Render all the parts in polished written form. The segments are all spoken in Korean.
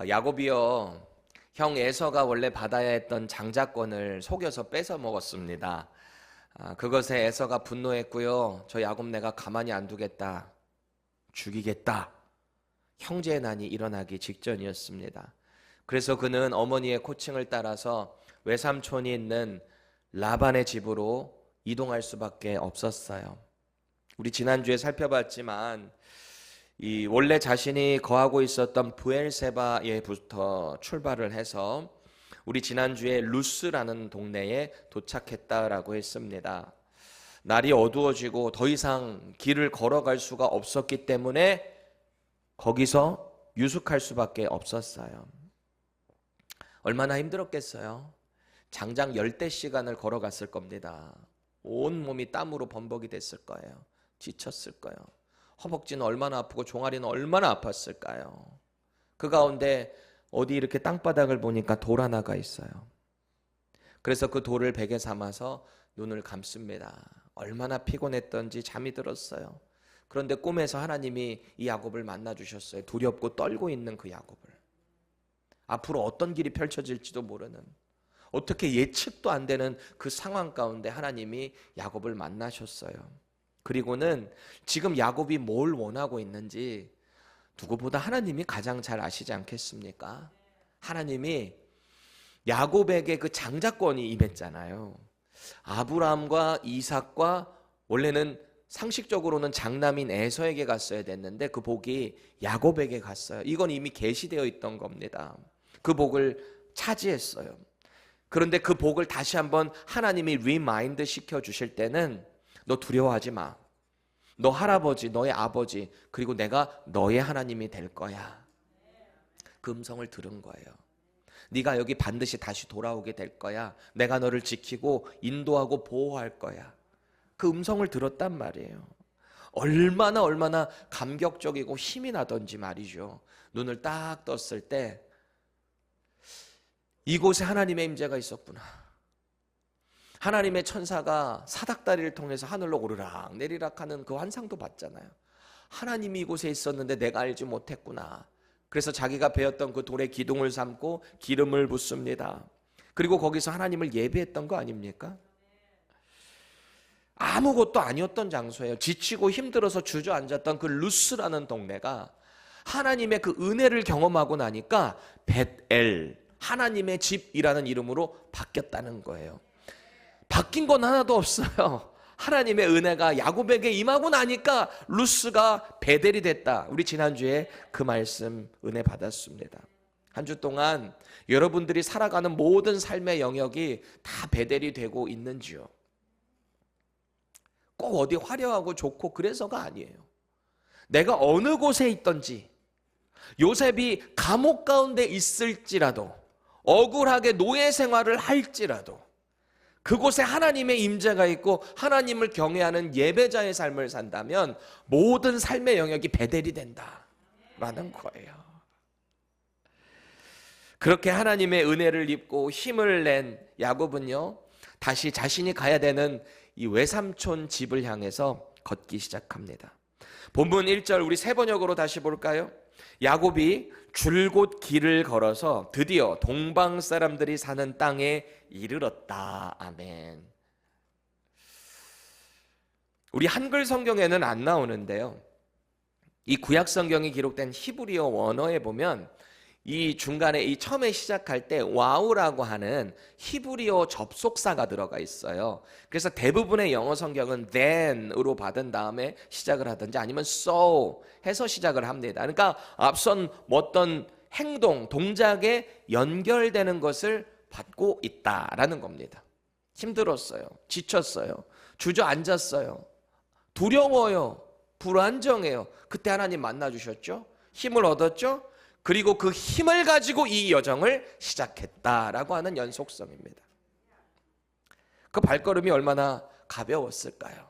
야곱이요, 형 에서가 원래 받아야 했던 장자권을 속여서 뺏어 먹었습니다. 그것에 에서가 분노했고요. 저 야곱 내가 가만히 안 두겠다, 죽이겠다. 형제의 난이 일어나기 직전이었습니다. 그래서 그는 어머니의 코칭을 따라서 외삼촌이 있는 라반의 집으로 이동할 수밖에 없었어요. 우리 지난주에 살펴봤지만 이 원래 자신이 거하고 있었던 브엘세바에부터 출발을 해서 우리 지난주에 루스라는 동네에 도착했다라고 했습니다. 날이 어두워지고 더 이상 길을 걸어갈 수가 없었기 때문에 거기서 유숙할 수밖에 없었어요. 얼마나 힘들었겠어요. 장장 열대 시간을 걸어갔을 겁니다. 온 몸이 땀으로 범벅이 됐을 거예요. 지쳤을 거예요. 허벅지는 얼마나 아프고 종아리는 얼마나 아팠을까요? 그 가운데 어디 이렇게 땅바닥을 보니까 돌 하나가 있어요. 그래서 그 돌을 베개 삼아서 눈을 감습니다. 얼마나 피곤했던지 잠이 들었어요. 그런데 꿈에서 하나님이 이 야곱을 만나 주셨어요. 두렵고 떨고 있는 그 야곱을. 앞으로 어떤 길이 펼쳐질지도 모르는, 어떻게 예측도 안 되는 그 상황 가운데 하나님이 야곱을 만나셨어요. 그리고는 지금 야곱이 뭘 원하고 있는지 누구보다 하나님이 가장 잘 아시지 않겠습니까? 하나님이 야곱에게 그 장자권이 임했잖아요. 아브라함과 이삭과 원래는 상식적으로는 장남인 에서에게 갔어야 됐는데 그 복이 야곱에게 갔어요. 이건 이미 계시되어 있던 겁니다. 그 복을 차지했어요. 그런데 그 복을 다시 한번 하나님이 리마인드 시켜 주실 때는 너 두려워하지 마. 너 할아버지, 너의 아버지, 그리고 내가 너의 하나님이 될 거야. 그 음성을 들은 거예요. 네가 여기 반드시 다시 돌아오게 될 거야. 내가 너를 지키고 인도하고 보호할 거야. 그 음성을 들었단 말이에요. 얼마나 감격적이고 힘이 나던지 말이죠. 눈을 딱 떴을 때 이곳에 하나님의 임재가 있었구나. 하나님의 천사가 사닥다리를 통해서 하늘로 오르락 내리락 하는 그 환상도 봤잖아요. 하나님이 이곳에 있었는데 내가 알지 못했구나. 그래서 자기가 배웠던 그 돌에 기둥을 삼고 기름을 붓습니다. 그리고 거기서 하나님을 예배했던 거 아닙니까? 아무것도 아니었던 장소예요. 지치고 힘들어서 주저앉았던 그 루스라는 동네가 하나님의 그 은혜를 경험하고 나니까 벳엘, 하나님의 집이라는 이름으로 바뀌었다는 거예요. 바뀐 건 하나도 없어요. 하나님의 은혜가 야곱에게 임하고 나니까 루스가 베델이 됐다. 우리 지난주에 그 말씀 은혜 받았습니다. 한 주 동안 여러분들이 살아가는 모든 삶의 영역이 다 베델이 되고 있는지요? 꼭 어디 화려하고 좋고 그래서가 아니에요. 내가 어느 곳에 있든지, 요셉이 감옥 가운데 있을지라도, 억울하게 노예 생활을 할지라도 그곳에 하나님의 임재가 있고 하나님을 경외하는 예배자의 삶을 산다면 모든 삶의 영역이 베델이 된다라는 거예요. 그렇게 하나님의 은혜를 입고 힘을 낸 야곱은요, 다시 자신이 가야 되는 이 외삼촌 집을 향해서 걷기 시작합니다. 본문 1절 우리 세 번역으로 다시 볼까요? 야곱이 줄곧 길을 걸어서 드디어 동방 사람들이 사는 땅에 이르렀다. 아멘. 우리 한글 성경에는 안 나오는데요, 이 구약 성경이 기록된 히브리어 원어에 보면 이 중간에 이 처음에 시작할 때 와우라고 하는 히브리어 접속사가 들어가 있어요. 그래서 대부분의 영어 성경은 then으로 받은 다음에 시작을 하든지 아니면 so 해서 시작을 합니다. 그러니까 앞선 어떤 행동, 동작에 연결되는 것을 받고 있다라는 겁니다. 힘들었어요. 지쳤어요. 주저앉았어요. 두려워요. 불안정해요. 그때 하나님 만나주셨죠. 힘을 얻었죠. 그리고 그 힘을 가지고 이 여정을 시작했다라고 하는 연속성입니다. 그 발걸음이 얼마나 가벼웠을까요?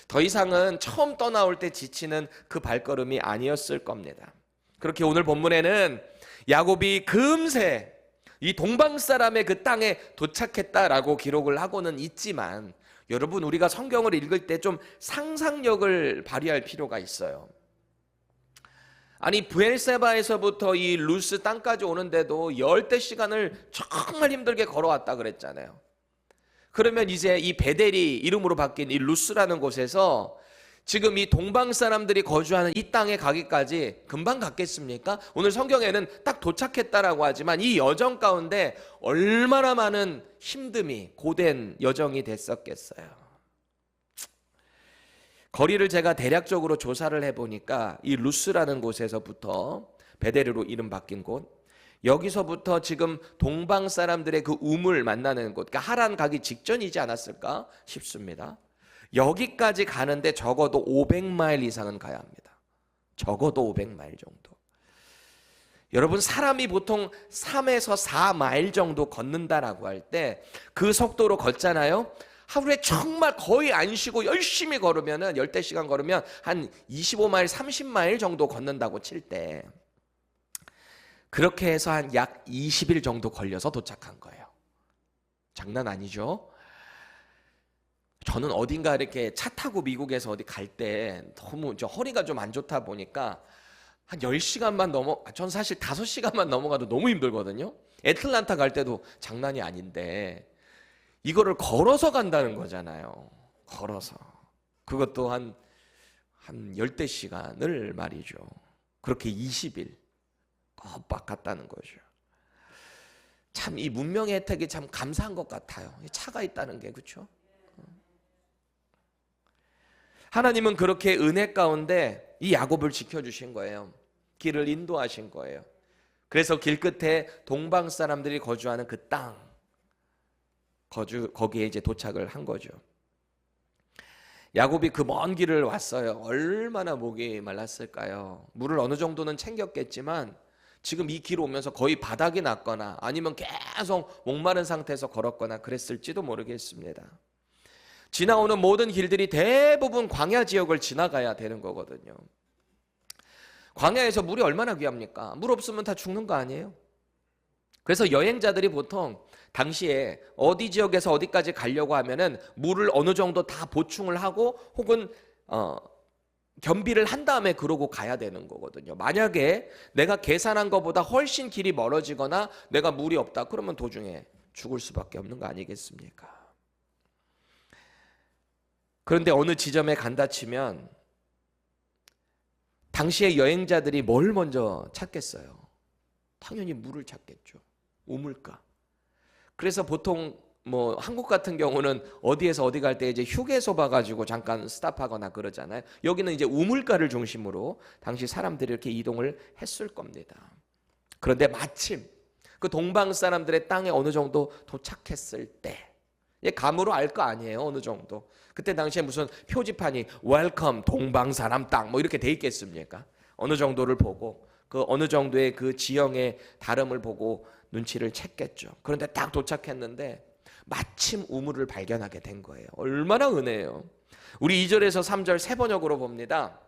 더 이상은 처음 떠나올 때 지치는 그 발걸음이 아니었을 겁니다. 그렇게 오늘 본문에는 야곱이 금세 이 동방 사람의 그 땅에 도착했다라고 기록을 하고는 있지만, 여러분, 우리가 성경을 읽을 때 좀 상상력을 발휘할 필요가 있어요. 아니 브엘세바에서부터 이 루스 땅까지 오는데도 열대 시간을 정말 힘들게 걸어왔다 그랬잖아요. 그러면 이제 이 베델이 이름으로 바뀐 이 루스라는 곳에서 지금 이 동방 사람들이 거주하는 이 땅에 가기까지 금방 갔겠습니까? 오늘 성경에는 딱 도착했다라고 하지만 이 여정 가운데 얼마나 많은 힘듦이 고된 여정이 됐었겠어요. 거리를 제가 대략적으로 조사를 해보니까 이 루스라는 곳에서부터 베델으로 이름 바뀐 곳, 여기서부터 지금 동방 사람들의 그 우물 만나는 곳, 그러니까 하란 가기 직전이지 않았을까 싶습니다. 여기까지 가는데 적어도 500마일 이상은 가야 합니다. 적어도 500마일 정도. 여러분, 사람이 보통 3에서 4마일 정도 걷는다라고 할 때 그 속도로 걷잖아요. 하루에 정말 거의 안 쉬고 열심히 걸으면은 열대 시간 걸으면 한 25마일, 30마일 정도 걷는다고 칠 때 그렇게 해서 한 약 20일 정도 걸려서 도착한 거예요. 장난 아니죠? 저는 어딘가 이렇게 차 타고 미국에서 어디 갈 때 너무 저 허리가 좀 안 좋다 보니까 한 10시간만 전 사실 5시간만 넘어가도 너무 힘들거든요. 애틀란타 갈 때도 장난이 아닌데 이거를 걸어서 간다는 거잖아요. 걸어서. 그것도 한 열대 시간을 말이죠. 그렇게 20일 빡 갔다는 거죠. 참 이 문명의 혜택이 참 감사한 것 같아요. 차가 있다는 게, 그렇죠? 하나님은 그렇게 은혜 가운데 이 야곱을 지켜주신 거예요. 길을 인도하신 거예요. 그래서 길 끝에 동방 사람들이 거주하는 그 땅, 거기에 이제 도착을 한 거죠. 야곱이 그 먼 길을 왔어요. 얼마나 목이 말랐을까요? 물을 어느 정도는 챙겼겠지만 지금 이 길 오면서 거의 바닥이 났거나 아니면 계속 목마른 상태에서 걸었거나 그랬을지도 모르겠습니다. 지나오는 모든 길들이 대부분 광야 지역을 지나가야 되는 거거든요. 광야에서 물이 얼마나 귀합니까? 물 없으면 다 죽는 거 아니에요? 그래서 여행자들이 보통 당시에 어디 지역에서 어디까지 가려고 하면은 물을 어느 정도 다 보충을 하고 혹은 겸비를 한 다음에 그러고 가야 되는 거거든요. 만약에 내가 계산한 것보다 훨씬 길이 멀어지거나 내가 물이 없다 그러면 도중에 죽을 수밖에 없는 거 아니겠습니까? 그런데 어느 지점에 간다 치면 당시의 여행자들이 뭘 먼저 찾겠어요? 당연히 물을 찾겠죠. 우물가. 그래서 보통 한국 같은 경우는 어디에서 어디 갈 때 이제 휴게소 봐가지고 잠깐 스탑하거나 그러잖아요. 여기는 이제 우물가를 중심으로 당시 사람들이 이렇게 이동을 했을 겁니다. 그런데 마침 그 동방 사람들의 땅에 어느 정도 도착했을 때 감으로 알 거 아니에요. 어느 정도. 그때 당시에 무슨 표지판이 웰컴 동방 사람 땅 이렇게 돼 있겠습니까? 어느 정도를 보고 그 어느 정도의 그 지형의 다름을 보고 눈치를 챘겠죠. 그런데 딱 도착했는데 마침 우물을 발견하게 된 거예요. 얼마나 은혜예요. 우리 2절에서 3절 세 번역으로 봅니다.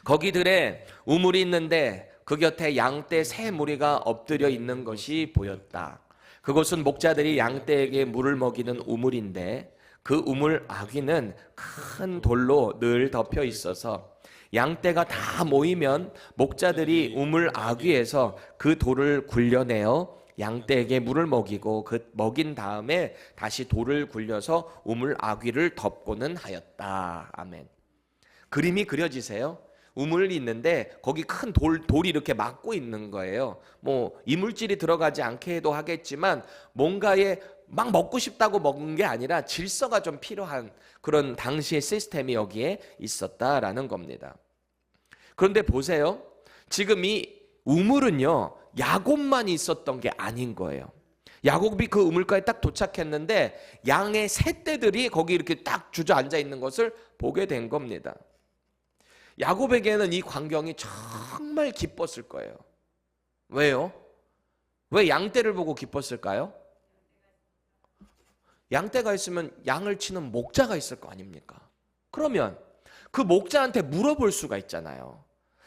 거기들에 우물이 있는데 그 곁에 양떼 세 무리가 엎드려 있는 것이 보였다. 그곳은 목자들이 양떼에게 물을 먹이는 우물인데 그 우물 아귀는 큰 돌로 늘 덮여 있어서 양떼가 다 모이면 목자들이 우물 아귀에서 그 돌을 굴려내어 양떼에게 물을 먹이고 그 먹인 다음에 다시 돌을 굴려서 우물 아귀를 덮고는 하였다. 아멘. 그림이 그려지세요? 우물이 있는데 거기 큰 돌이 이렇게 막고 있는 거예요. 이물질이 들어가지 않게 해도 하겠지만 뭔가에 막 먹고 싶다고 먹은 게 아니라 질서가 좀 필요한 그런 당시의 시스템이 여기에 있었다라는 겁니다. 그런데 보세요. 지금 이 우물은요, 야곱만 있었던 게 아닌 거예요. 야곱이 그 우물가에 딱 도착했는데 양의 새떼들이 거기 이렇게 딱 주저앉아 있는 것을 보게 된 겁니다. 야곱에게는 이 광경이 정말 기뻤을 거예요. 왜요? 왜 양떼를 보고 기뻤을까요? 양떼가 있으면 양을 치는 목자가 있을 거 아닙니까? 그러면 그 목자한테 물어볼 수가 있잖아요.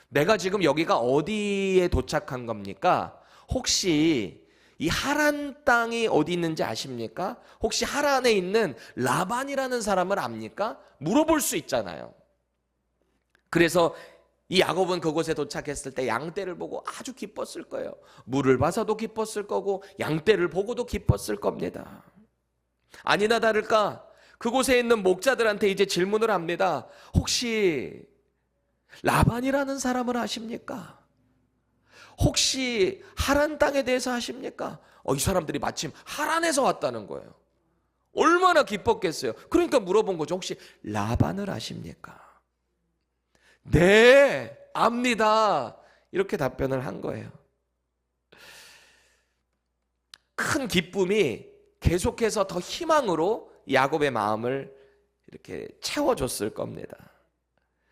내가 지금 여기가 어디에 도착한 겁니까? 혹시 이 하란 땅이 어디 있는지 아십니까? 혹시 하란에 있는 라반이라는 사람을 압니까? 물어볼 수 있잖아요. 그래서 이 야곱은 그곳에 도착했을 때 양떼를 보고 아주 기뻤을 거예요. 물을 봐서도 기뻤을 거고 양떼를 보고도 기뻤을 겁니다. 아니나 다를까 그곳에 있는 목자들한테 이제 질문을 합니다. 혹시 라반이라는 사람을 아십니까? 혹시 하란 땅에 대해서 아십니까? 이 사람들이 마침 하란에서 왔다는 거예요. 얼마나 기뻤겠어요. 그러니까 물어본 거죠. 혹시 라반을 아십니까? 네, 압니다. 이렇게 답변을 한 거예요. 큰 기쁨이 계속해서 더 희망으로 야곱의 마음을 이렇게 채워줬을 겁니다.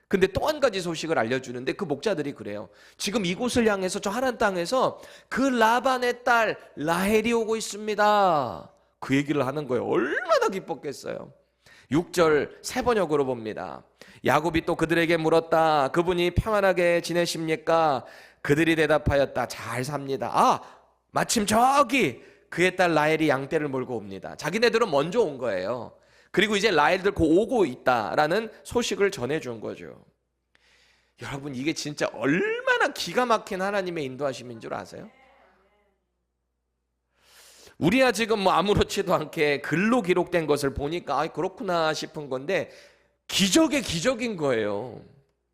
근데 또 한 가지 소식을 알려주는데 그 목자들이 그래요. 지금 이곳을 향해서 저 하란 땅에서 그 라반의 딸 라헬이 오고 있습니다. 그 얘기를 하는 거예요. 얼마나 기뻤겠어요. 6절 세 번역으로 봅니다. 야곱이 또 그들에게 물었다. 그분이 평안하게 지내십니까? 그들이 대답하였다. 잘 삽니다. 마침 저기 그의 딸 라헬이 양떼를 몰고 옵니다. 자기네들은 먼저 온 거예요. 그리고 이제 라헬들 곧 오고 있다라는 소식을 전해준 거죠. 여러분, 이게 진짜 얼마나 기가 막힌 하나님의 인도하심인 줄 아세요? 우리야 지금 아무렇지도 않게 글로 기록된 것을 보니까 그렇구나 싶은 건데 기적의 기적인 거예요.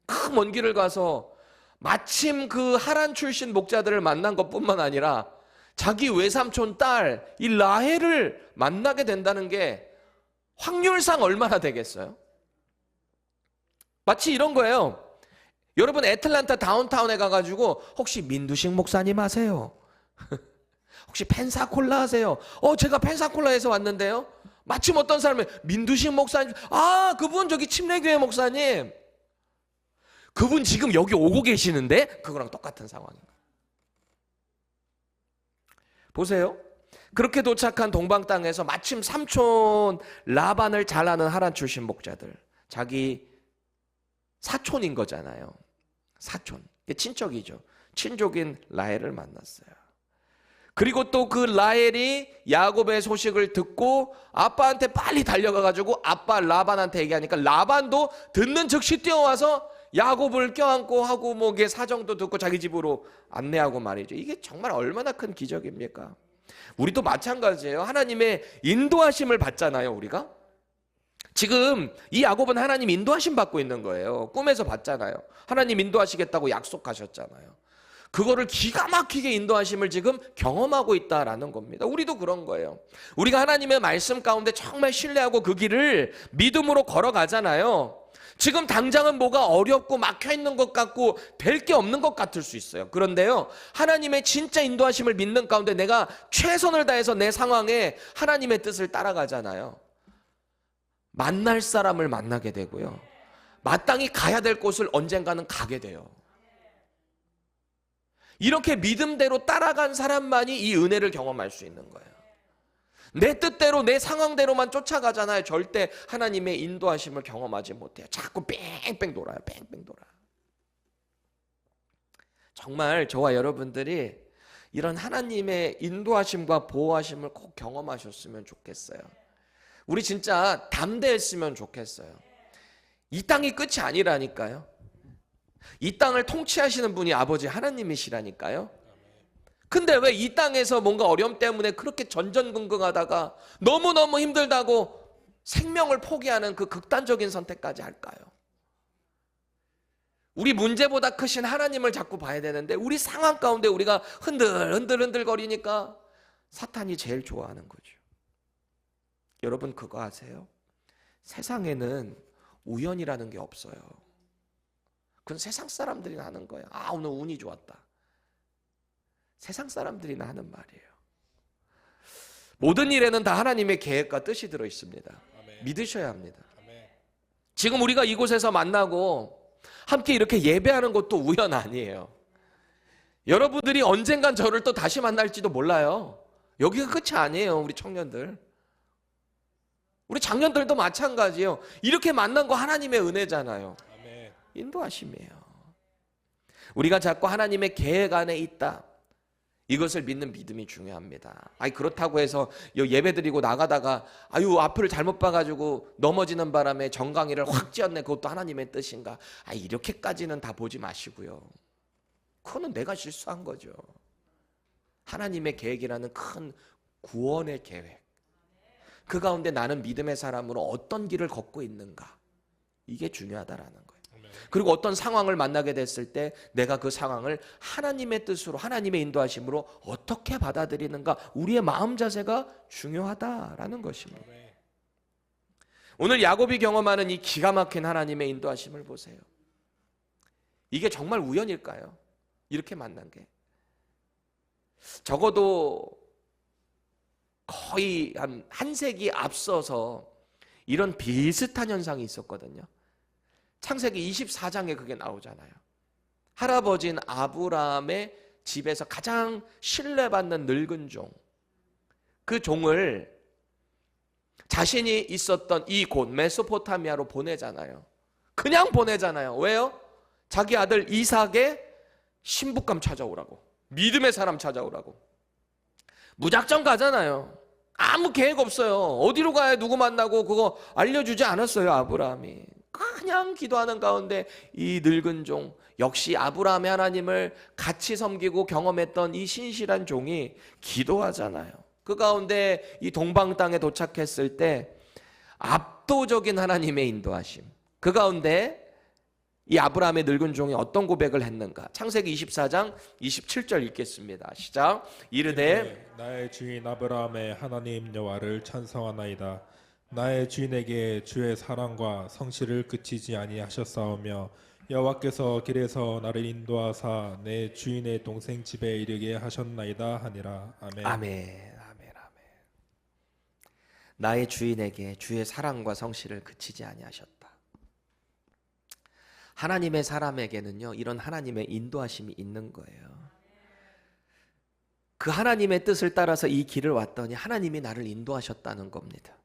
그 먼 길을 가서 마침 그 하란 출신 목자들을 만난 것뿐만 아니라 자기 외삼촌 딸 이 라헬을 만나게 된다는 게 확률상 얼마나 되겠어요? 마치 이런 거예요. 여러분 애틀랜타 다운타운에 가가지고 혹시 민두식 목사님 아세요? 혹시 펜사콜라 아세요? 제가 펜사콜라에서 왔는데요. 마침 어떤 사람이 민두식 목사님, 그분 저기 침례교회 목사님, 그분 지금 여기 오고 계시는데 그거랑 똑같은 상황입니다. 보세요. 그렇게 도착한 동방 땅에서 마침 삼촌 라반을 잘 아는 하란 출신 목자들, 자기 사촌인 거잖아요. 사촌, 친척이죠. 친족인 라헬을 만났어요. 그리고 또 그 라헬이 야곱의 소식을 듣고 아빠한테 빨리 달려가가지고 아빠 라반한테 얘기하니까 라반도 듣는 즉시 뛰어와서 야곱을 껴안고 하고 이게 사정도 듣고 자기 집으로 안내하고 말이죠. 이게 정말 얼마나 큰 기적입니까? 우리도 마찬가지예요. 하나님의 인도하심을 받잖아요, 우리가. 지금 이 야곱은 하나님 인도하심 받고 있는 거예요. 꿈에서 봤잖아요. 하나님 인도하시겠다고 약속하셨잖아요. 그거를 기가 막히게 인도하심을 지금 경험하고 있다라는 겁니다. 우리도 그런 거예요. 우리가 하나님의 말씀 가운데 정말 신뢰하고 그 길을 믿음으로 걸어가잖아요. 지금 당장은 뭐가 어렵고 막혀있는 것 같고 될 게 없는 것 같을 수 있어요. 그런데요, 하나님의 진짜 인도하심을 믿는 가운데 내가 최선을 다해서 내 상황에 하나님의 뜻을 따라가잖아요. 만날 사람을 만나게 되고요, 마땅히 가야 될 곳을 언젠가는 가게 돼요. 이렇게 믿음대로 따라간 사람만이 이 은혜를 경험할 수 있는 거예요. 내 뜻대로 내 상황대로만 쫓아가잖아요. 절대 하나님의 인도하심을 경험하지 못해요. 자꾸 뺑뺑 돌아요. 뺑뺑 돌아. 정말 저와 여러분들이 이런 하나님의 인도하심과 보호하심을 꼭 경험하셨으면 좋겠어요. 우리 진짜 담대했으면 좋겠어요. 이 땅이 끝이 아니라니까요. 이 땅을 통치하시는 분이 아버지 하나님이시라니까요. 근데 왜 이 땅에서 뭔가 어려움 때문에 그렇게 전전긍긍하다가 너무너무 힘들다고 생명을 포기하는 그 극단적인 선택까지 할까요? 우리 문제보다 크신 하나님을 자꾸 봐야 되는데 우리 상황 가운데 우리가 흔들 거리니까 사탄이 제일 좋아하는 거죠. 여러분 그거 아세요? 세상에는 우연이라는 게 없어요. 그건 세상 사람들이 하는 거예요. 오늘 운이 좋았다. 세상 사람들이나 하는 말이에요. 모든 일에는 다 하나님의 계획과 뜻이 들어 있습니다. 아멘. 믿으셔야 합니다. 아멘. 지금 우리가 이곳에서 만나고 함께 이렇게 예배하는 것도 우연 아니에요. 여러분들이 언젠간 저를 또 다시 만날지도 몰라요. 여기가 끝이 아니에요. 우리 청년들, 우리 장년들도 마찬가지예요. 이렇게 만난 거 하나님의 은혜잖아요. 아멘. 인도하심이에요. 우리가 자꾸 하나님의 계획 안에 있다, 이것을 믿는 믿음이 중요합니다. 아니 그렇다고 해서 예배 드리고 나가다가 아유 앞을 잘못 봐가지고 넘어지는 바람에 정강이를 확 찧었네. 그것도 하나님의 뜻인가? 아 이렇게까지는 다 보지 마시고요. 그거는 내가 실수한 거죠. 하나님의 계획이라는 큰 구원의 계획. 그 가운데 나는 믿음의 사람으로 어떤 길을 걷고 있는가? 이게 중요하다라는 거예요. 그리고 어떤 상황을 만나게 됐을 때 내가 그 상황을 하나님의 뜻으로 하나님의 인도하심으로 어떻게 받아들이는가, 우리의 마음 자세가 중요하다라는 것입니다. 오늘 야곱이 경험하는 이 기가 막힌 하나님의 인도하심을 보세요. 이게 정말 우연일까요? 이렇게 만난 게 적어도 거의 한 세기 앞서서 이런 비슷한 현상이 있었거든요. 창세기 24장에 그게 나오잖아요. 할아버지인 아브라함의 집에서 가장 신뢰받는 늙은 종, 그 종을 자신이 있었던 이곳 메소포타미아로 보내잖아요. 그냥 보내잖아요. 왜요? 자기 아들 이삭의 신부감 찾아오라고, 믿음의 사람 찾아오라고. 무작정 가잖아요. 아무 계획 없어요. 어디로 가야 누구 만나고 그거 알려주지 않았어요. 아브라함이 그냥 기도하는 가운데 이 늙은 종, 역시 아브라함의 하나님을 같이 섬기고 경험했던 이 신실한 종이 기도하잖아요. 그 가운데 이 동방 땅에 도착했을 때 압도적인 하나님의 인도하심, 그 가운데 이 아브라함의 늙은 종이 어떤 고백을 했는가? 창세기 24장 27절 읽겠습니다. 시작. 이르되 나의 주인 아브라함의 하나님 여호와를 찬송하나이다. 나의 주인에게 주의 사랑과 성실을 그치지 아니하셨사오며 여호와께서 길에서 나를 인도하사 내 주인의 동생 집에 이르게 하셨나이다 하니라. 아멘. 아멘. 아멘. 아멘. 나의 주인에게 주의 사랑과 성실을 그치지 아니하셨다. 하나님의 사람에게는요, 이런 하나님의 인도하심이 있는 거예요. 그 하나님의 뜻을 따라서 이 길을 왔더니 하나님이 나를 인도하셨다는 겁니다.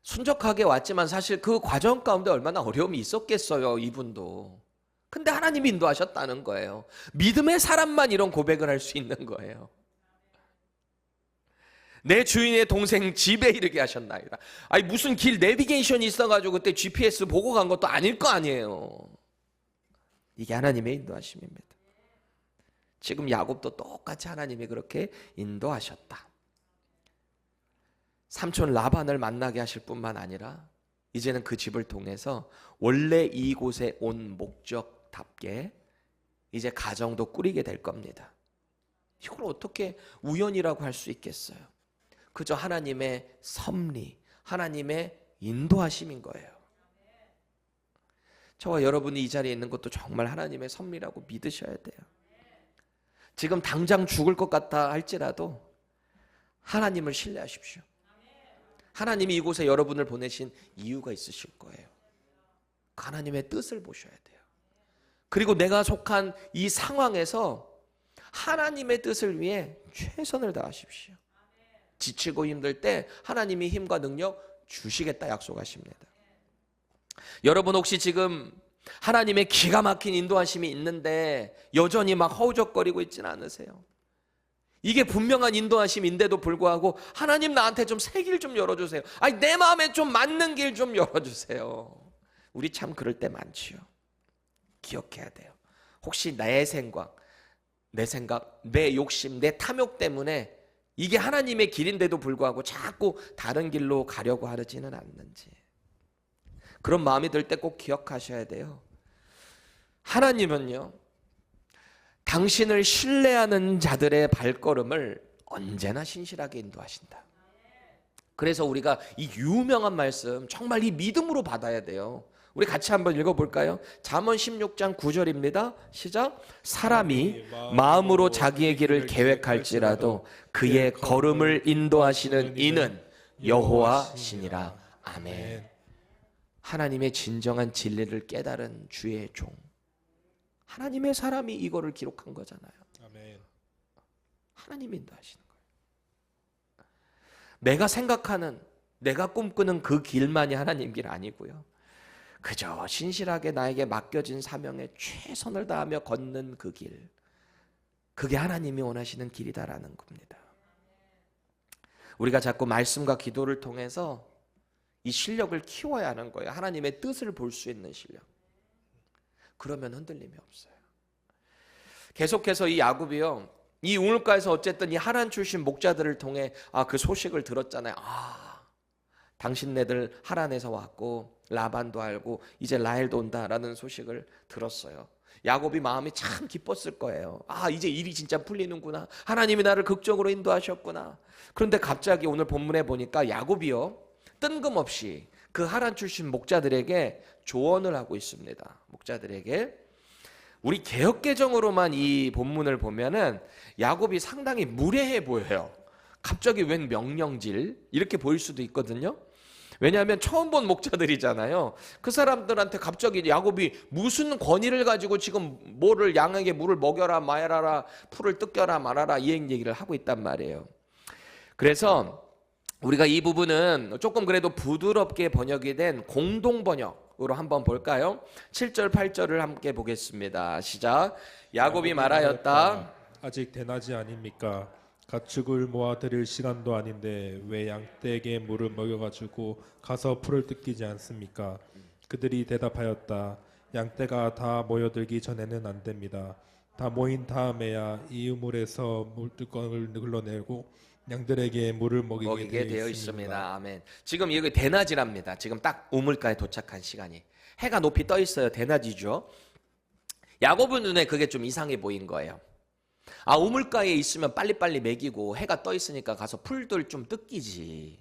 순적하게 왔지만 사실 그 과정 가운데 얼마나 어려움이 있었겠어요, 이분도. 근데 하나님이 인도하셨다는 거예요. 믿음의 사람만 이런 고백을 할 수 있는 거예요. 내 주인의 동생 집에 이르게 하셨나이다. 아니 무슨 길 내비게이션이 있어가지고 그때 GPS 보고 간 것도 아닐 거 아니에요. 이게 하나님의 인도하심입니다. 지금 야곱도 똑같이 하나님이 그렇게 인도하셨다. 삼촌 라반을 만나게 하실 뿐만 아니라 이제는 그 집을 통해서 원래 이곳에 온 목적답게 이제 가정도 꾸리게 될 겁니다. 이걸 어떻게 우연이라고 할 수 있겠어요? 그저 하나님의 섭리, 하나님의 인도하심인 거예요. 저와 여러분이 이 자리에 있는 것도 정말 하나님의 섭리라고 믿으셔야 돼요. 지금 당장 죽을 것 같다 할지라도 하나님을 신뢰하십시오. 하나님이 이곳에 여러분을 보내신 이유가 있으실 거예요. 그 하나님의 뜻을 보셔야 돼요. 그리고 내가 속한 이 상황에서 하나님의 뜻을 위해 최선을 다하십시오. 지치고 힘들 때 하나님이 힘과 능력 주시겠다 약속하십니다. 여러분 혹시 지금 하나님의 기가 막힌 인도하심이 있는데 여전히 막 허우적거리고 있지는 않으세요? 이게 분명한 인도하심인데도 불구하고 하나님 나한테 좀 새 길 좀 열어주세요. 아니 내 마음에 좀 맞는 길 좀 열어주세요. 우리 참 그럴 때 많지요. 기억해야 돼요. 혹시 내 생각, 내 욕심, 내 탐욕 때문에 이게 하나님의 길인데도 불구하고 자꾸 다른 길로 가려고 하지는 않는지, 그런 마음이 들 때 꼭 기억하셔야 돼요. 하나님은요, 당신을 신뢰하는 자들의 발걸음을 언제나 신실하게 인도하신다. 그래서 우리가 이 유명한 말씀 정말 이 믿음으로 받아야 돼요. 우리 같이 한번 읽어볼까요? 잠언 16장 9절입니다. 시작. 사람이 마음으로 자기의 길을 계획할지라도 그의 걸음을 인도하시는 이는 여호와시니라. 아멘. 하나님의 진정한 진리를 깨달은 주의 종, 하나님의 사람이 이거를 기록한 거잖아요. 아멘. 하나님이 인도하시는 거예요. 내가 생각하는, 내가 꿈꾸는 그 길만이 하나님 길 아니고요. 그저 신실하게 나에게 맡겨진 사명에 최선을 다하며 걷는 그 길, 그게 하나님이 원하시는 길이다라는 겁니다. 우리가 자꾸 말씀과 기도를 통해서 이 실력을 키워야 하는 거예요. 하나님의 뜻을 볼 수 있는 실력. 그러면 흔들림이 없어요. 계속해서 이 야곱이요, 이 우물가에서 어쨌든 이 하란 출신 목자들을 통해 그 소식을 들었잖아요. 당신네들 하란에서 왔고 라반도 알고 이제 라헬도 온다라는 소식을 들었어요. 야곱이 마음이 참 기뻤을 거예요. 이제 일이 진짜 풀리는구나. 하나님이 나를 극적으로 인도하셨구나. 그런데 갑자기 오늘 본문에 보니까 야곱이요, 뜬금없이 그 하란 출신 목자들에게 조언을 하고 있습니다. 목자들에게. 우리 개역개정으로만 이 본문을 보면은 야곱이 상당히 무례해 보여요. 갑자기 웬 명령질 이렇게 보일 수도 있거든요. 왜냐하면 처음 본 목자들이잖아요. 그 사람들한테 갑자기 야곱이 무슨 권위를 가지고 지금 뭐를 양에게 물을 먹여라 말아라, 풀을 뜯겨라 말아라 이 얘기를 하고 있단 말이에요. 그래서 우리가 이 부분은 조금 그래도 부드럽게 번역이 된 공동 번역으로 한번 볼까요? 7절 8절을 함께 보겠습니다. 시작. 야곱이 말하였다. 아직 대낮이 아닙니까? 가축을 모아 드릴 시간도 아닌데 왜 양떼에게 물을 먹여가지고 가서 풀을 뜯기지 않습니까? 그들이 대답하였다. 양떼가 다 모여들기 전에는 안 됩니다. 다 모인 다음에야 이 우물에서 물뚜껑을 흘러내고 양들에게 물을 먹이게 되어 있습니다. 아멘. 지금 여기 대낮이랍니다. 지금 딱 우물가에 도착한 시간이. 해가 높이 떠 있어요. 대낮이죠. 야곱의 눈에 그게 좀 이상해 보인 거예요. 우물가에 있으면 빨리빨리 먹이고 해가 떠 있으니까 가서 풀들 좀 뜯기지.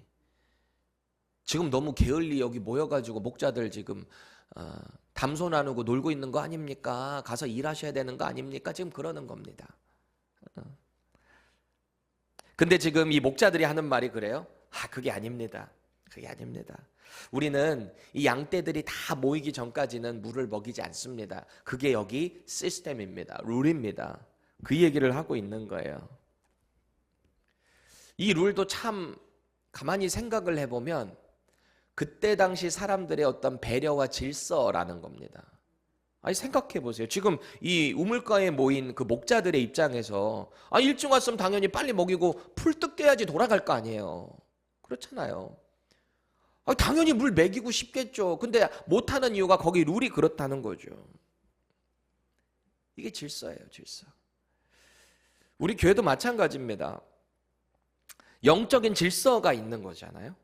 지금 너무 게을리 여기 모여가지고 목자들 지금 담소 나누고 놀고 있는 거 아닙니까? 가서 일하셔야 되는 거 아닙니까? 지금 그러는 겁니다. 근데 지금 이 목자들이 하는 말이 그래요? 그게 아닙니다. 그게 아닙니다. 우리는 이 양떼들이 다 모이기 전까지는 물을 먹이지 않습니다. 그게 여기 시스템입니다. 룰입니다. 그 얘기를 하고 있는 거예요. 이 룰도 참 가만히 생각을 해보면 그때 당시 사람들의 어떤 배려와 질서라는 겁니다. 생각해 보세요. 지금 이 우물가에 모인 그 목자들의 입장에서 일찍 왔으면 당연히 빨리 먹이고 풀 뜯겨야지 돌아갈 거 아니에요. 그렇잖아요. 당연히 물 먹이고 싶겠죠. 근데 못하는 이유가 거기 룰이 그렇다는 거죠. 이게 질서예요, 질서. 우리 교회도 마찬가지입니다. 영적인 질서가 있는 거잖아요.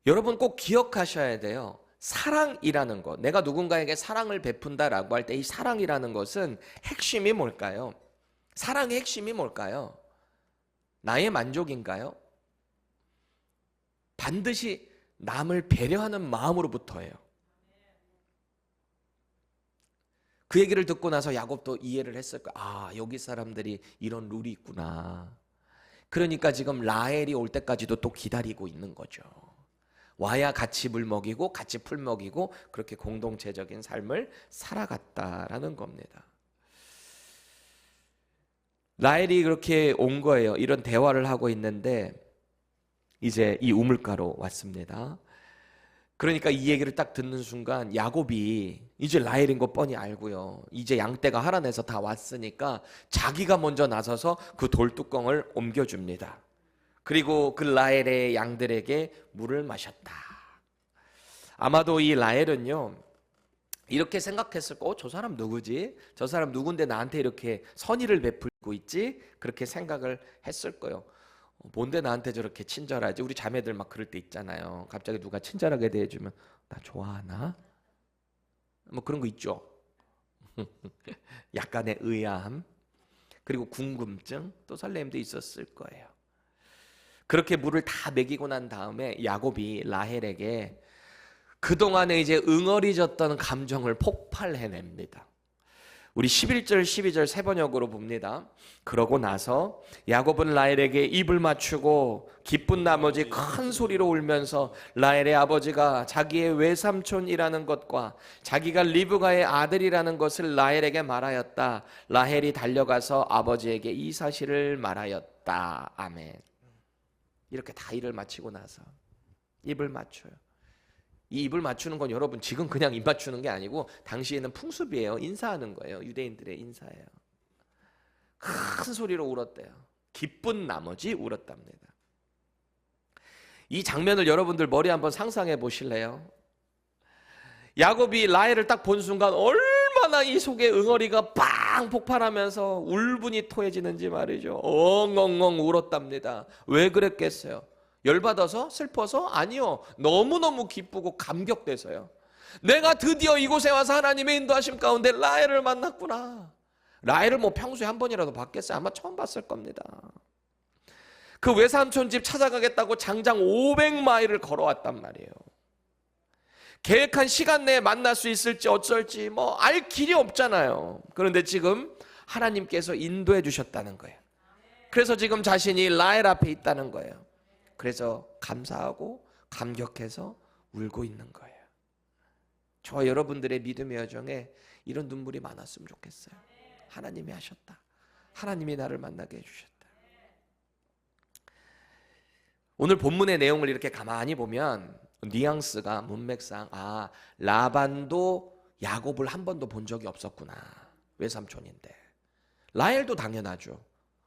여러분 꼭 기억하셔야 돼요. 사랑이라는 것, 내가 누군가에게 사랑을 베푼다라고 할 때 이 사랑이라는 것은 핵심이 뭘까요? 사랑의 핵심이 뭘까요? 나의 만족인가요? 반드시 남을 배려하는 마음으로부터예요. 그 얘기를 듣고 나서 야곱도 이해를 했을 거야. 여기 사람들이 이런 룰이 있구나. 그러니까 지금 라헬이 올 때까지도 또 기다리고 있는 거죠. 와야 같이 물 먹이고 같이 풀 먹이고 그렇게 공동체적인 삶을 살아갔다라는 겁니다. 라헬이 그렇게 온 거예요. 이런 대화를 하고 있는데 이제 이 우물가로 왔습니다. 그러니까 이 얘기를 딱 듣는 순간 야곱이 이제 라헬인 거 뻔히 알고요. 이제 양떼가 하란에서 다 왔으니까 자기가 먼저 나서서 그 돌뚜껑을 옮겨줍니다. 그리고 그 라헬의 양들에게 물을 마셨다. 아마도 이 라헬은요, 이렇게 생각했을 거, 저 사람 누구지? 저 사람 누군데 나한테 이렇게 선의를 베풀고 있지? 그렇게 생각을 했을 거예요. 뭔데 나한테 저렇게 친절하지? 우리 자매들 막 그럴 때 있잖아요. 갑자기 누가 친절하게 대해주면 나 좋아하나? 뭐 그런 거 있죠. 약간의 의아함, 그리고 궁금증, 또 설렘도 있었을 거예요. 그렇게 물을 다 먹이고 난 다음에 야곱이 라헬에게 그동안에 이제 응어리졌던 감정을 폭발해냅니다. 우리 11절 12절 세 번역으로 봅니다. 그러고 나서 야곱은 라헬에게 입을 맞추고 기쁜 나머지 큰 소리로 울면서 라헬의 아버지가 자기의 외삼촌이라는 것과 자기가 리브가의 아들이라는 것을 라헬에게 말하였다. 라헬이 달려가서 아버지에게 이 사실을 말하였다. 아멘. 이렇게 다 일을 마치고 나서 입을 맞춰요. 이 입을 맞추는 건 여러분 지금 그냥 입 맞추는 게 아니고 당시에는 풍습이에요. 인사하는 거예요. 유대인들의 인사예요. 큰 소리로 울었대요. 기쁜 나머지 울었답니다. 이 장면을 여러분들 머리 한번 상상해 보실래요? 야곱이 라헬을 딱 본 순간 얼마나 이 속에 응어리가 빵 폭발하면서 울분이 토해지는지 말이죠. 엉엉엉 울었답니다. 왜 그랬겠어요? 열받아서? 슬퍼서? 아니요. 너무너무 기쁘고 감격돼서요. 내가 드디어 이곳에 와서 하나님의 인도하심 가운데 라헬을 만났구나. 라헬을 뭐 평소에 한 번이라도 봤겠어요? 아마 처음 봤을 겁니다. 그 외삼촌 집 찾아가겠다고 장장 500마일을 걸어왔단 말이에요. 계획한 시간 내에 만날 수 있을지 어쩔지 뭐 알 길이 없잖아요. 그런데 지금 하나님께서 인도해 주셨다는 거예요. 그래서 지금 자신이 라헬 앞에 있다는 거예요. 그래서 감사하고 감격해서 울고 있는 거예요. 저와 여러분들의 믿음의 여정에 이런 눈물이 많았으면 좋겠어요. 하나님이 하셨다. 하나님이 나를 만나게 해주셨다. 오늘 본문의 내용을 이렇게 가만히 보면 뉘앙스가 문맥상 라반도 야곱을 한 번도 본 적이 없었구나. 외삼촌인데. 라헬도 당연하죠.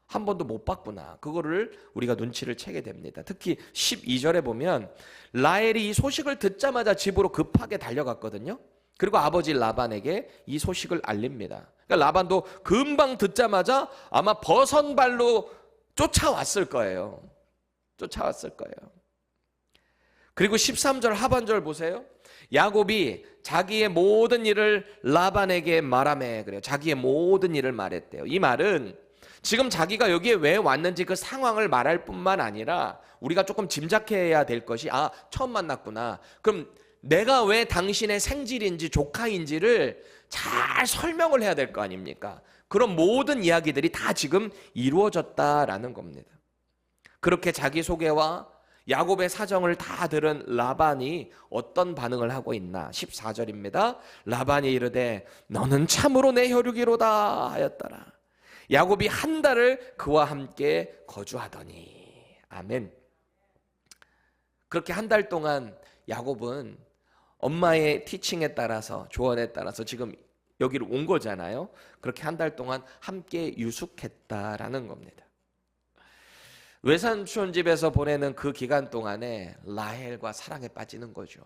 한 번도 못 봤구나. 그거를 우리가 눈치를 채게 됩니다. 특히 12절에 보면 라헬이 이 소식을 듣자마자 집으로 급하게 달려갔거든요. 그리고 아버지 라반에게 이 소식을 알립니다. 그러니까 라반도 금방 듣자마자 아마 버선발로 쫓아왔을 거예요. 그리고 13절 하반절 보세요. 야곱이 자기의 모든 일을 라반에게 말하매 그래요. 자기의 모든 일을 말했대요. 이 말은 지금 자기가 여기에 왜 왔는지 그 상황을 말할 뿐만 아니라 우리가 조금 짐작해야 될 것이 처음 만났구나. 그럼 내가 왜 당신의 생질인지 조카인지를 잘 설명을 해야 될 거 아닙니까? 그런 모든 이야기들이 다 지금 이루어졌다라는 겁니다. 그렇게 자기 소개와 야곱의 사정을 다 들은 라반이 어떤 반응을 하고 있나? 14절입니다. 라반이 이르되 너는 참으로 내 혈육이로다 하였더라. 야곱이 한 달을 그와 함께 거주하더니. 아멘. 그렇게 한 달 동안 야곱은 엄마의 티칭에 따라서 조언에 따라서 지금 여기로 온 거잖아요. 그렇게 한 달 동안 함께 유숙했다라는 겁니다. 외삼촌 집에서 보내는 그 기간 동안에 라헬과 사랑에 빠지는 거죠.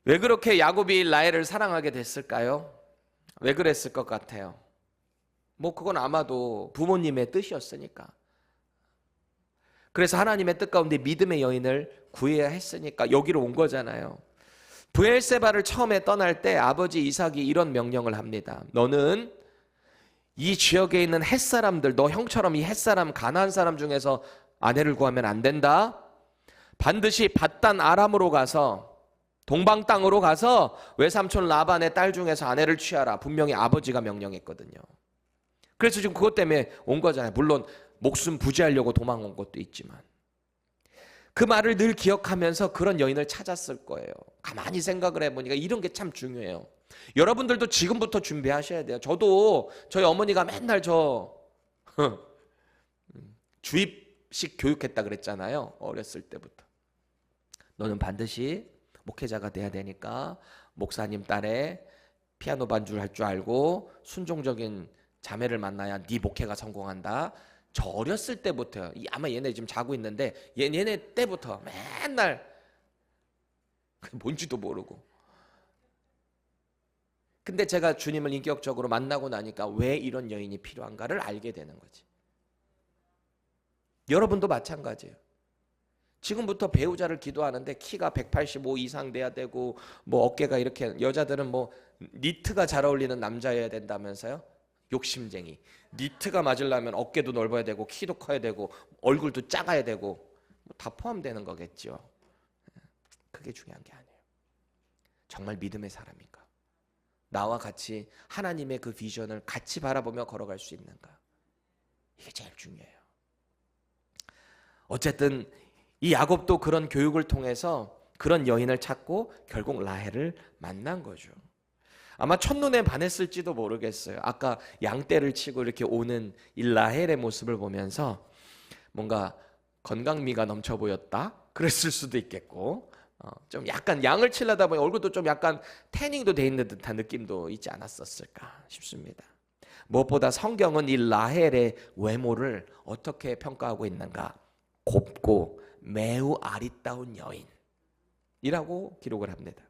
왜 그렇게 야곱이 라헬을 사랑하게 됐을까요? 왜 그랬을 것 같아요? 뭐 그건 아마도 부모님의 뜻이었으니까. 그래서 하나님의 뜻 가운데 믿음의 여인을 구해야 했으니까 여기로 온 거잖아요. 브엘세바를 처음에 떠날 때 아버지 이삭이 이런 명령을 합니다. 너는 이 지역에 있는 햇사람들, 너 형처럼 이 햇사람, 가나안 사람 중에서 아내를 구하면 안 된다. 반드시 밧단 아람으로 가서 동방 땅으로 가서 외삼촌 라반의 딸 중에서 아내를 취하라. 분명히 아버지가 명령했거든요. 그래서 지금 그것 때문에 온 거잖아요. 물론 목숨 부지하려고 도망온 것도 있지만 그 말을 늘 기억하면서 그런 여인을 찾았을 거예요. 가만히 생각을 해보니까 이런 게 참 중요해요. 여러분들도 지금부터 준비하셔야 돼요. 저도 저희 어머니가 맨날 주입식 교육했다 그랬잖아요. 어렸을 때부터. 너는 반드시 목회자가 돼야 되니까 목사님 딸에 피아노 반주를 할 줄 알고 순종적인 자매를 만나야 네 목회가 성공한다. 저 어렸을 때부터요. 아마 얘네 지금 자고 있는데 얘네 때부터 맨날 뭔지도 모르고. 근데 제가 주님을 인격적으로 만나고 나니까 왜 이런 여인이 필요한가를 알게 되는 거지. 여러분도 마찬가지예요. 지금부터 배우자를 기도하는데 키가 185 이상 돼야 되고 뭐 어깨가 이렇게 여자들은 뭐 니트가 잘 어울리는 남자여야 된다면서요? 욕심쟁이. 니트가 맞으려면 어깨도 넓어야 되고 키도 커야 되고 얼굴도 작아야 되고 다 포함되는 거겠죠. 그게 중요한 게 아니에요. 정말 믿음의 사람인가? 나와 같이 하나님의 그 비전을 같이 바라보며 걸어갈 수 있는가? 이게 제일 중요해요. 어쨌든 이 야곱도 그런 교육을 통해서 그런 여인을 찾고 결국 라헬을 만난 거죠. 아마 첫눈에 반했을지도 모르겠어요. 아까 양떼를 치고 이렇게 오는 이 라헬의 모습을 보면서 뭔가 건강미가 넘쳐 보였다? 그랬을 수도 있겠고 좀 약간 양을 치려다 보니 얼굴도 좀 약간 태닝도 돼 있는 듯한 느낌도 있지 않았었을까 싶습니다. 무엇보다 성경은 이 라헬의 외모를 어떻게 평가하고 있는가? 곱고 매우 아리따운 여인이라고 기록을 합니다.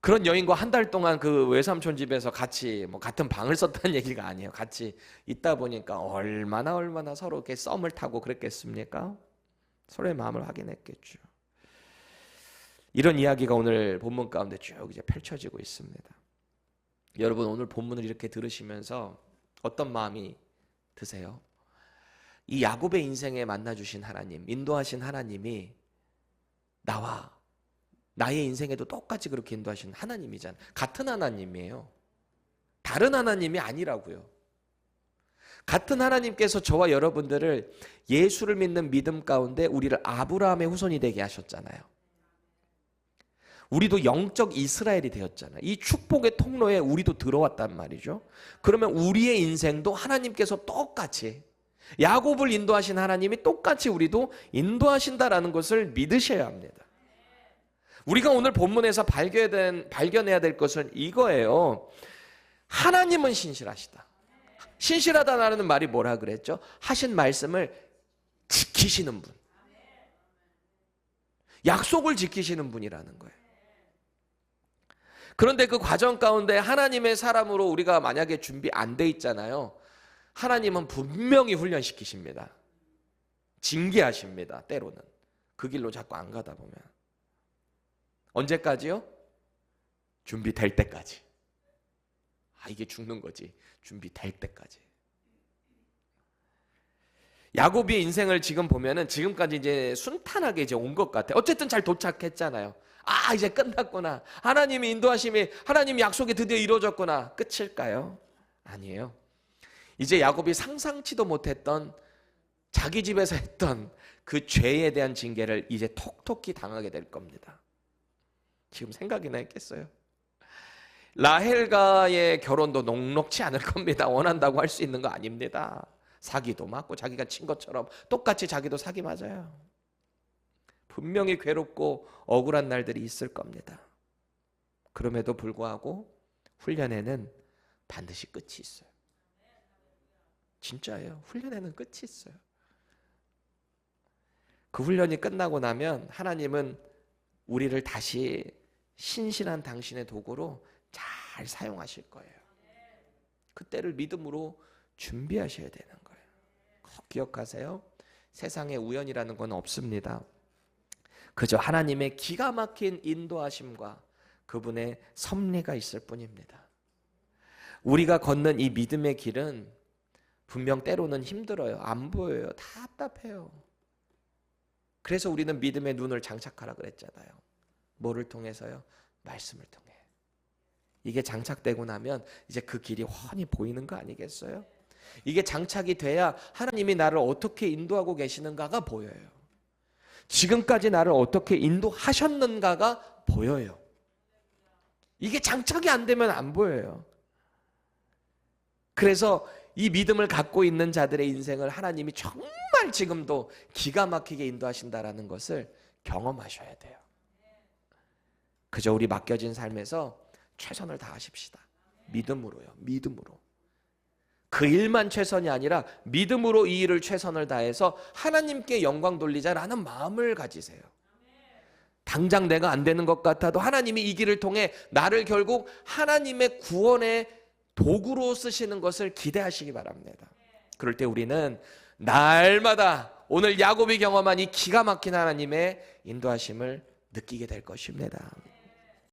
그런 여인과 한 달 동안 그 외삼촌 집에서 같이 같은 방을 썼다는 얘기가 아니에요. 같이 있다 보니까 얼마나 서로 이렇게 썸을 타고 그랬겠습니까? 서로의 마음을 확인했겠죠. 이런 이야기가 오늘 본문 가운데 쭉 이제 펼쳐지고 있습니다. 여러분, 오늘 본문을 이렇게 들으시면서 어떤 마음이 드세요? 이 야곱의 인생에 만나주신 하나님, 인도하신 하나님이 나의 인생에도 똑같이 그렇게 인도하신 하나님이잖아요. 같은 하나님이에요. 다른 하나님이 아니라고요. 같은 하나님께서 저와 여러분들을 예수를 믿는 믿음 가운데 우리를 아브라함의 후손이 되게 하셨잖아요. 우리도 영적 이스라엘이 되었잖아요. 이 축복의 통로에 우리도 들어왔단 말이죠. 그러면 우리의 인생도 하나님께서 똑같이 야곱을 인도하신 하나님이 똑같이 우리도 인도하신다라는 것을 믿으셔야 합니다. 우리가 오늘 본문에서 발견해야 될 것은 이거예요. 하나님은 신실하시다. 신실하다라는 말이 뭐라 그랬죠? 하신 말씀을 지키시는 분. 약속을 지키시는 분이라는 거예요. 그런데 그 과정 가운데 하나님의 사람으로 우리가 만약에 준비 안 돼 있잖아요. 하나님은 분명히 훈련시키십니다. 징계하십니다. 때로는. 그 길로 자꾸 안 가다 보면. 언제까지요? 준비될 때까지. 이게 죽는 거지. 준비될 때까지. 야곱의 인생을 지금 보면은 지금까지 이제 순탄하게 이제 온 것 같아요. 어쨌든 잘 도착했잖아요. 이제 끝났구나. 하나님이 인도하심이, 하나님 약속이 드디어 이루어졌구나. 끝일까요? 아니에요. 이제 야곱이 상상치도 못했던 자기 집에서 했던 그 죄에 대한 징계를 이제 톡톡히 당하게 될 겁니다. 지금 생각이나 했겠어요? 라헬과의 결혼도 녹록치 않을 겁니다. 원한다고 할 수 있는 거 아닙니다. 사기도 맞고 자기가 친 것처럼 똑같이 자기도 사기 맞아요. 분명히 괴롭고 억울한 날들이 있을 겁니다. 그럼에도 불구하고 훈련에는 반드시 끝이 있어요. 진짜예요. 훈련에는 끝이 있어요. 그 훈련이 끝나고 나면 하나님은 우리를 다시 신실한 당신의 도구로 잘 사용하실 거예요. 그때를 믿음으로 준비하셔야 되는 거예요. 꼭 기억하세요. 세상에 우연이라는 건 없습니다. 그저 하나님의 기가 막힌 인도하심과 그분의 섭리가 있을 뿐입니다. 우리가 걷는 이 믿음의 길은 분명 때로는 힘들어요. 안 보여요. 답답해요. 그래서 우리는 믿음의 눈을 장착하라 그랬잖아요. 뭐를 통해서요? 말씀을 통해. 이게 장착되고 나면 이제 그 길이 훤히 보이는 거 아니겠어요? 이게 장착이 돼야 하나님이 나를 어떻게 인도하고 계시는가가 보여요. 지금까지 나를 어떻게 인도하셨는가가 보여요. 이게 장착이 안 되면 안 보여요. 그래서 이 믿음을 갖고 있는 자들의 인생을 하나님이 정말 지금도 기가 막히게 인도하신다라는 것을 경험하셔야 돼요. 그저 우리 맡겨진 삶에서 최선을 다하십시다. 믿음으로요. 믿음으로. 그 일만 최선이 아니라 믿음으로 이 일을 최선을 다해서 하나님께 영광 돌리자라는 마음을 가지세요. 당장 내가 안 되는 것 같아도 하나님이 이 길을 통해 나를 결국 하나님의 구원의 도구로 쓰시는 것을 기대하시기 바랍니다. 그럴 때 우리는 날마다 오늘 야곱이 경험한 이 기가 막힌 하나님의 인도하심을 느끼게 될 것입니다.